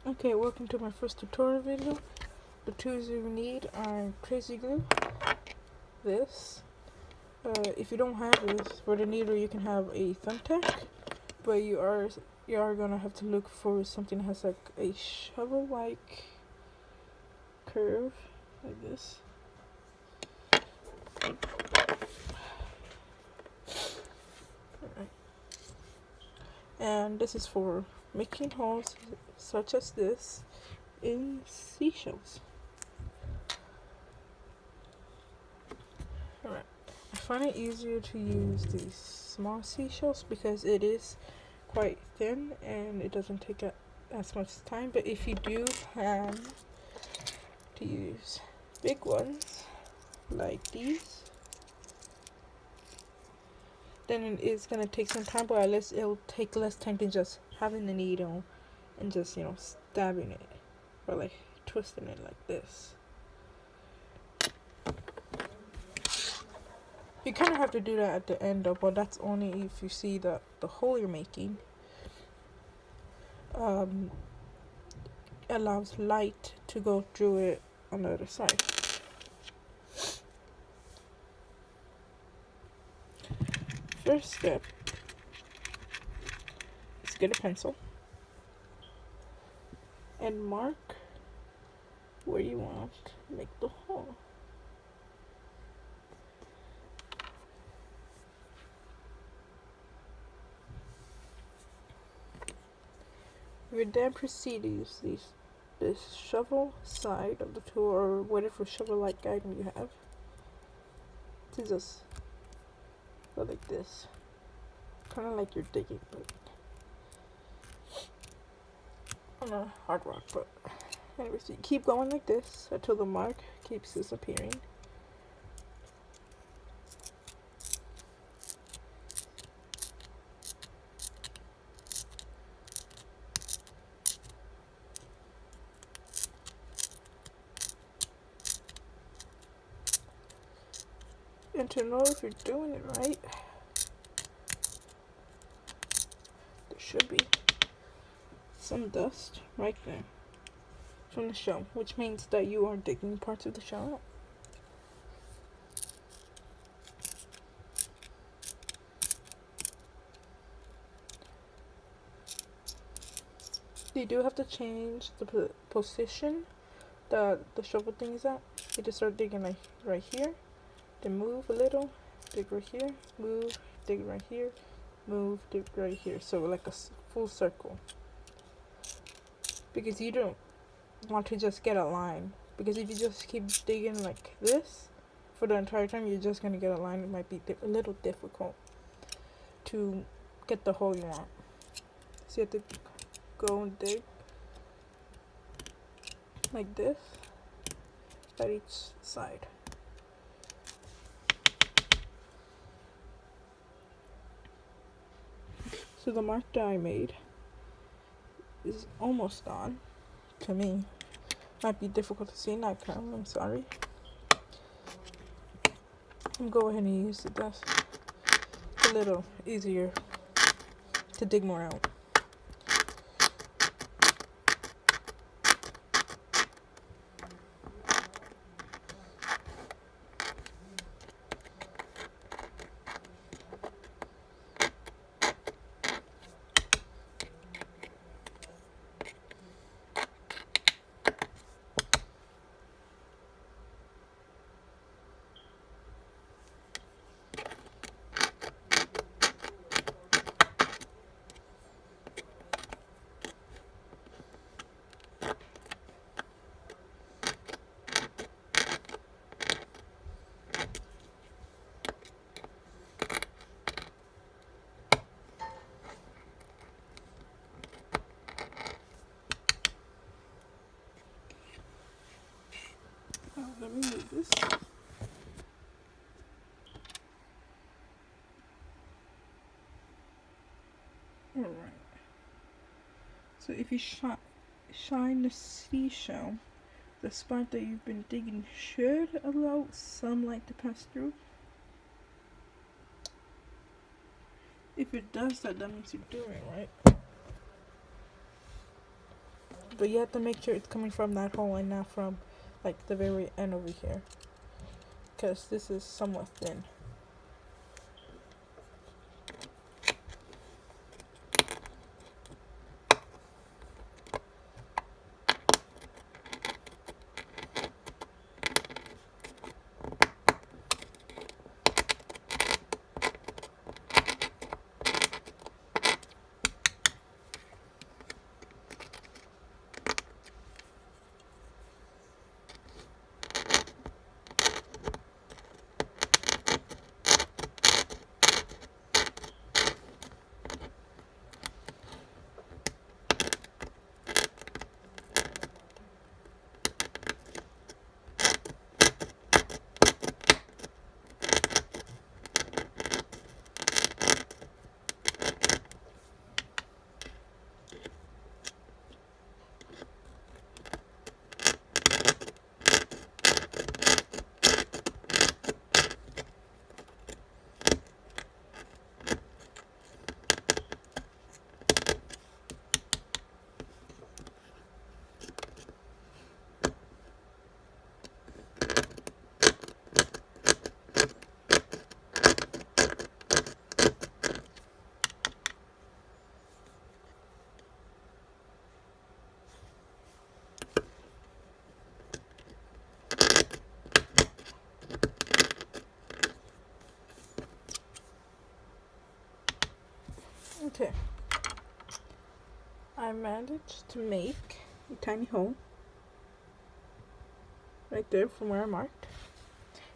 Okay, welcome to my first tutorial video. The tools you need are crazy glue, this. If you don't have this, for the needle you can have a thumbtack, but you are gonna have to look for something that has like a shovel-like curve, like this. Alright. And this is for making holes such as this in seashells. Alright, I find it easier to use these small seashells because it is quite thin and it doesn't take as much time, but if you do plan to use big ones like these, then it is going to take some time, but at least it'll take less time than just having the needle and just, stabbing it or like twisting it like this. You kind of have to do that at the end though, but that's only if you see that the hole you're making allows light to go through it on the other side. First step is get a pencil and mark where you want to make the hole. You would then proceed to use this shovel side of the tool or whatever shovel-like item you have to just go like this, kind of like you're digging, but on a hard rock. But anyways, you keep going like this until the mark keeps disappearing. And to know if you're doing it right, there should be some dust right there from the shell, which means that you are digging parts of the shell out. You do have to change the position that the shovel thing is at. You just start digging like right here, then move a little, dig right here, move, dig right here, move, dig right here. So like a full circle. Because you don't want to just get a line. Because if you just keep digging like this for the entire time, you're just gonna get a line. It might be a little difficult to get the hole you want. So you have to go and dig like this at each side. So the mark that I made is almost gone. To me, might be difficult to see in that camera, I'm sorry. I'm go ahead and use the dust. It's a little easier to dig more out. Let me move this. Alright. So if you shine the seashell, the spot that you've been digging should allow some light to pass through. If it does that, that means you're doing it right. But you have to make sure it's coming from that hole and not from like the very end over here, because this is somewhat thin. Okay, I managed to make a tiny hole right there from where I marked.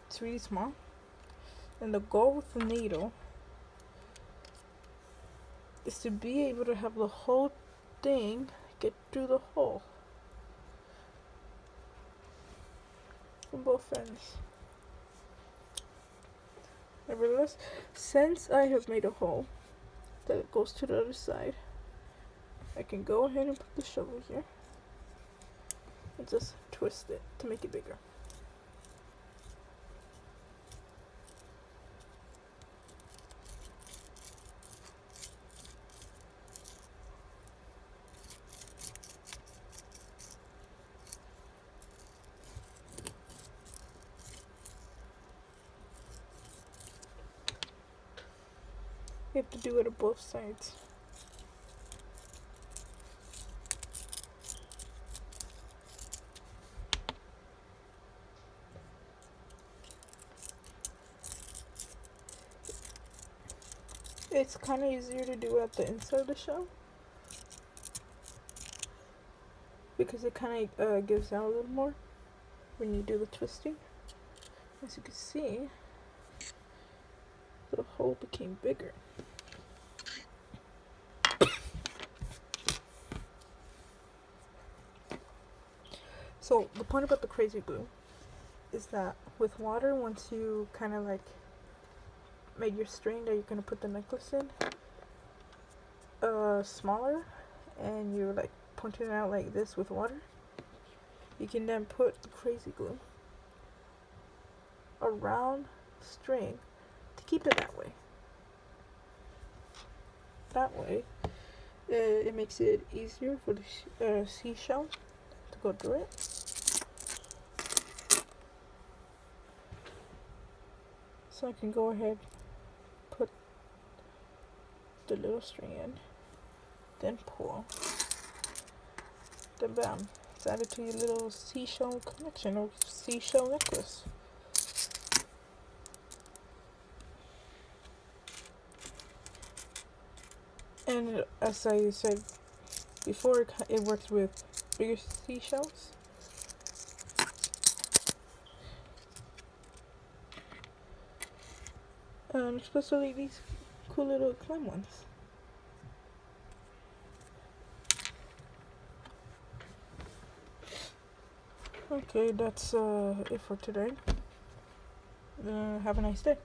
It's really small, and the goal with the needle is to be able to have the whole thing get through the hole from both ends. Nevertheless, since I have made a hole that goes to the other side, I can go ahead and put the shovel here and just twist it to make it bigger. You have to do it on both sides. It's kind of easier to do at the inside of the shell because it kind of gives out a little more when you do the twisting. As you can see, the hole became bigger. So the point about the crazy glue is that with water, once you kind of like made your string that you're going to put the necklace in smaller, and you're like pointing it out like this with water, you can then put the crazy glue around the string to keep it that way. That way, it makes it easier for the seashell to go through it. So I can go ahead, put the little string in, then pull, then bam, it's added to your little seashell collection or seashell necklace. And as I said before, it works with bigger seashells. Especially these cool little clam ones. Okay, that's it for today. Have a nice day.